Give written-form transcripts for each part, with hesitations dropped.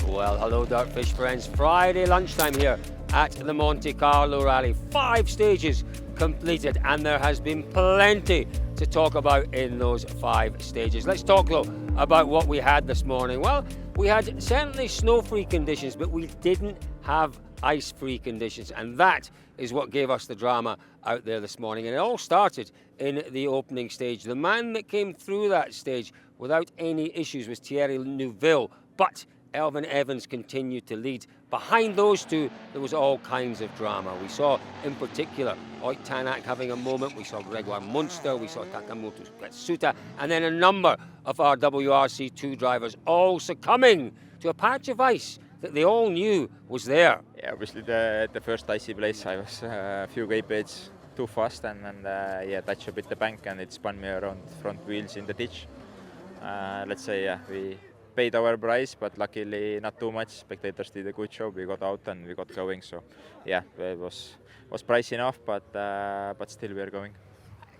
Well, hello Dirtfish friends. Friday lunchtime here at the Monte Carlo Rally. 5 stages completed and there has been plenty to talk about in those 5 stages. Let's talk though about what we had this morning. Well, we had certainly snow-free conditions, but we didn't have ice-free conditions, and that is what gave us the drama out there this morning. And it all started in the opening stage. The man that came through that stage without any issues was Thierry Neuville, but Elfyn Evans continued to lead. Behind those two, there was all kinds of drama. We saw, in particular, Tänak having a moment. We saw Grégoire Munster, we saw Takamoto Katsuta, and then a number of our WRC2 drivers all succumbing to a patch of ice that they all knew was there. Yeah, obviously the first icy place, I was a few kph too fast and yeah, touched a bit the bank and it spun me around front wheels in the ditch. Let's say, yeah, we paid our price, but luckily not too much. Spectators did a good job. We got out and we got going. So, yeah, it was pricey enough, but still we are going.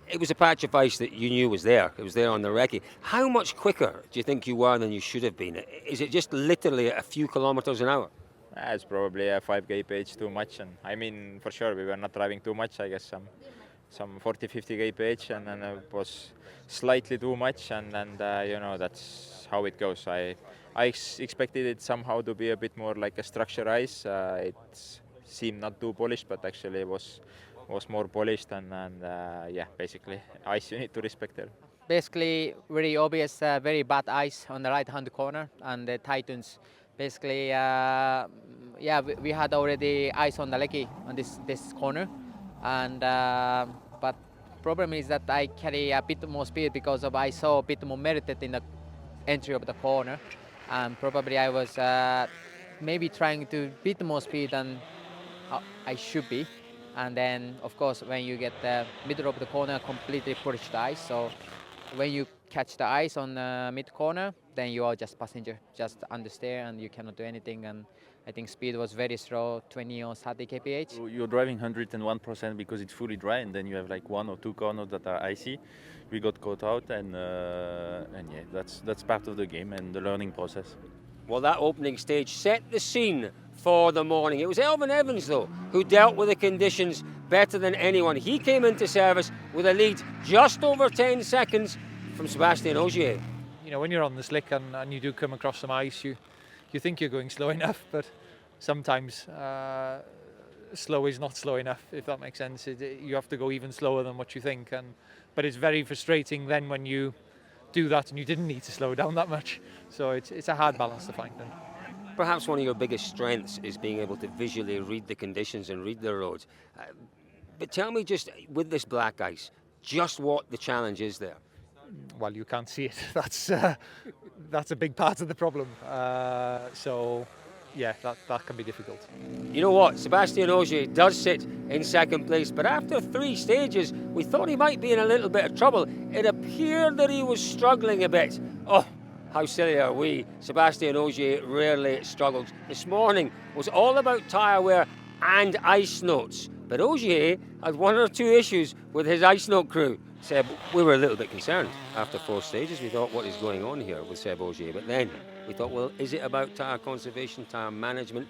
It was a patch of ice that you knew was there. It was there on the recce. How much quicker do you think you were than you should have been? Is it just literally a few kilometers an hour? It's probably 5 kph too much, and I mean, for sure we were not driving too much. I guess some 40-50 kph, and then it was slightly too much, and you know, that's how it goes. I expected it somehow to be a bit more like a structure ice. It seemed not too polished, but actually it was more polished, and yeah, basically ice you need to respect there. Basically, very obvious, very bad ice on the right-hand corner, and the Titans. Basically, yeah, we had already ice on the leggy on this corner, and but problem is that I carry a bit more speed because of I saw a bit more merited in the entry of the corner, and probably I was maybe trying to bit more speed than I should be. And then, of course, when you get the middle of the corner, completely polished ice. So when you catch the ice on the mid corner, then you are just passenger, just understeer, and you cannot do anything. And I think speed was very slow, 20 or 30 kph. You're driving 101% because it's fully dry, and then you have like 1 or 2 corners that are icy. We got caught out, and yeah, that's part of the game and the learning process. Well, that opening stage set the scene for the morning. It was Elfyn Evans, though, who dealt with the conditions better than anyone. He came into service with a lead just over 10 seconds from Sébastien Ogier. You know, when you're on the slick and you do come across some ice, you think you're going slow enough, but sometimes slow is not slow enough, if that makes sense. You have to go even slower than what you think, but it's very frustrating then when you do that and you didn't need to slow down that much. So it's a hard balance to find then. Perhaps one of your biggest strengths is being able to visually read the conditions and read the roads. But tell me, just with this black ice, just what the challenge is there. Well, you can't see it. That's a big part of the problem. So yeah, that can be difficult. You know what? Sébastien Ogier does sit in second place, but after 3 stages, we thought he might be in a little bit of trouble. It appeared that he was struggling a bit. Oh, how silly are we? Sébastien Ogier rarely struggles. This morning was all about tyre wear and ice notes, but Ogier had 1 or 2 issues with his ice note crew. Seb, we were a little bit concerned after 4 stages. We thought, what is going on here with Seb Ogier? But then we thought, well, is it about tyre conservation, tyre management,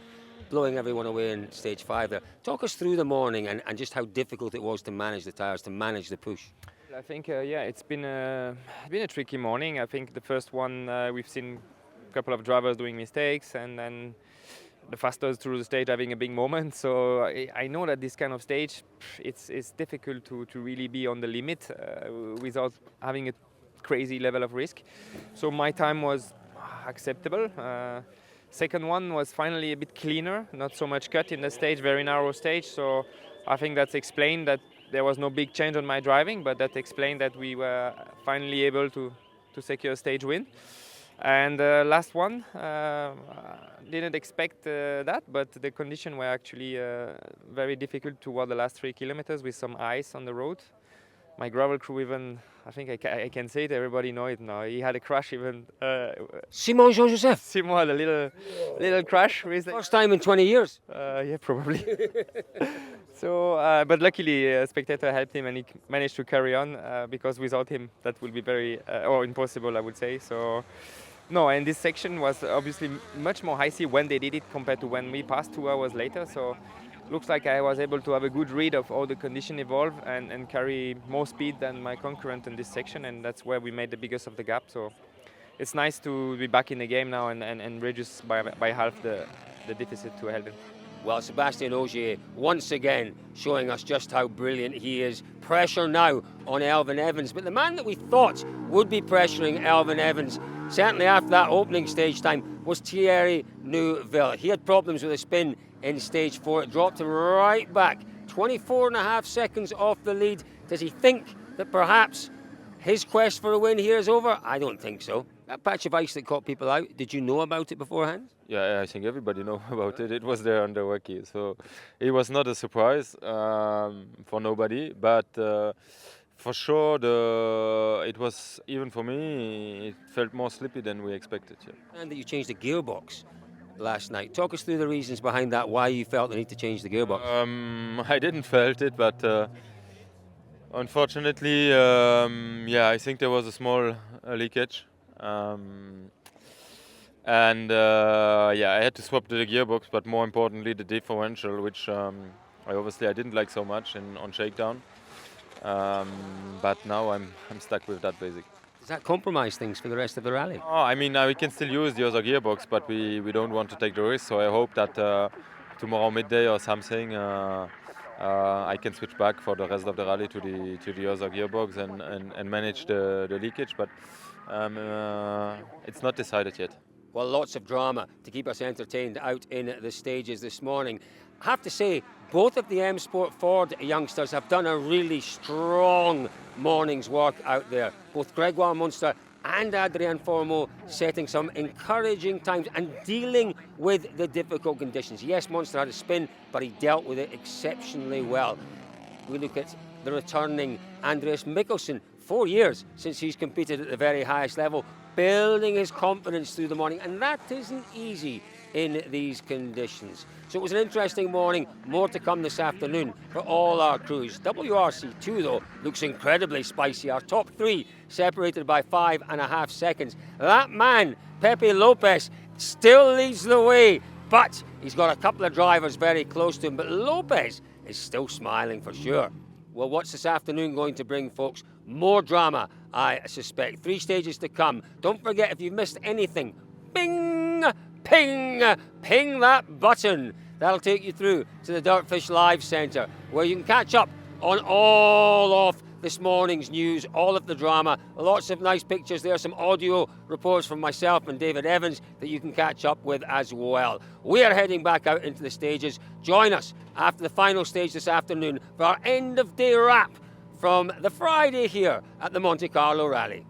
blowing everyone away in stage 5 there? Talk us through the morning and just how difficult it was to manage the tyres, to manage the push. I think, yeah, it's been a tricky morning. I think the first one, we've seen a couple of drivers doing mistakes, and then the fastest through the stage having a big moment. So I know that this kind of stage, it's difficult to really be on the limit without having a crazy level of risk. So my time was acceptable. Second one was finally a bit cleaner, not so much cut in the stage, very narrow stage. So I think that's explained that there was no big change on my driving, but that explained that we were finally able to secure a stage win. And last one, didn't expect that, but the conditions were actually very difficult toward the last 3 kilometers with some ice on the road. My gravel crew even, I think I can say it, everybody knows it now. He had a crash even. Simon Jean-Joseph? Simon had a little crash. First time in 20 years? Yeah, probably. So, but luckily a spectator helped him and he managed to carry on because without him that would be very, or impossible, I would say. So No, and this section was obviously much more icy when they did it compared to when we passed 2 hours later. So looks like I was able to have a good read of how the condition evolve and carry more speed than my concurrent in this section, and that's where we made the biggest of the gap. So it's nice to be back in the game now and reduce by half the deficit to Helvin. Well, Sebastien Ogier once again showing us just how brilliant he is. Pressure now on Elfyn Evans, but the man that we thought would be pressuring Elfyn Evans, certainly after that opening stage time, was Thierry Neuville. He had problems with a spin in stage 4. It dropped him right back, 24.5 seconds off the lead. Does he think that perhaps his quest for a win here is over? I don't think so. That patch of ice that caught people out, did you know about it beforehand? Yeah, I think everybody know about it. It was there on the WRC, so it was not a surprise for nobody. But for sure, it was, even for me, it felt more slippy than we expected. Yeah. And that you changed the gearbox last night. Talk us through the reasons behind that, why you felt the need to change the gearbox. I didn't felt it, but unfortunately, I think there was a small leakage. I had to swap the gearbox, but more importantly the differential, which I didn't like so much on shakedown. But now I'm stuck with that basic. Does that compromise things for the rest of the rally? Oh, I mean, we can still use the other gearbox, but we don't want to take the risk. So I hope that tomorrow midday or something, I can switch back for the rest of the rally to the other gearbox and manage the leakage. But it's not decided yet. Well, lots of drama to keep us entertained out in the stages this morning. I have to say, both of the M Sport Ford youngsters have done a really strong morning's work out there. Both Grégoire Munster and Adrien Formeau setting some encouraging times and dealing with the difficult conditions. Yes, Munster had a spin, but he dealt with it exceptionally well. We look at the returning Andreas Mikkelsen, 4 years since he's competed at the very highest level, building his confidence through the morning, and that isn't easy in these conditions. So it was an interesting morning, more to come this afternoon for all our crews. WRC2 though looks incredibly spicy. Our top 3 separated by 5.5 seconds. That man, Pepe Lopez, still leads the way, but he's got a couple of drivers very close to him, but Lopez is still smiling for sure. Well, what's this afternoon going to bring, folks? More drama, I suspect. 3 stages to come. Don't forget, if you've missed anything, bing, ping, ping that button. That'll take you through to the Dirtfish Live Centre, where you can catch up on all of this morning's news, all of the drama. Lots of nice pictures there, some audio reports from myself and David Evans that you can catch up with as well. We are heading back out into the stages. Join us after the final stage this afternoon for our end of day wrap from the Friday here at the Monte Carlo Rally.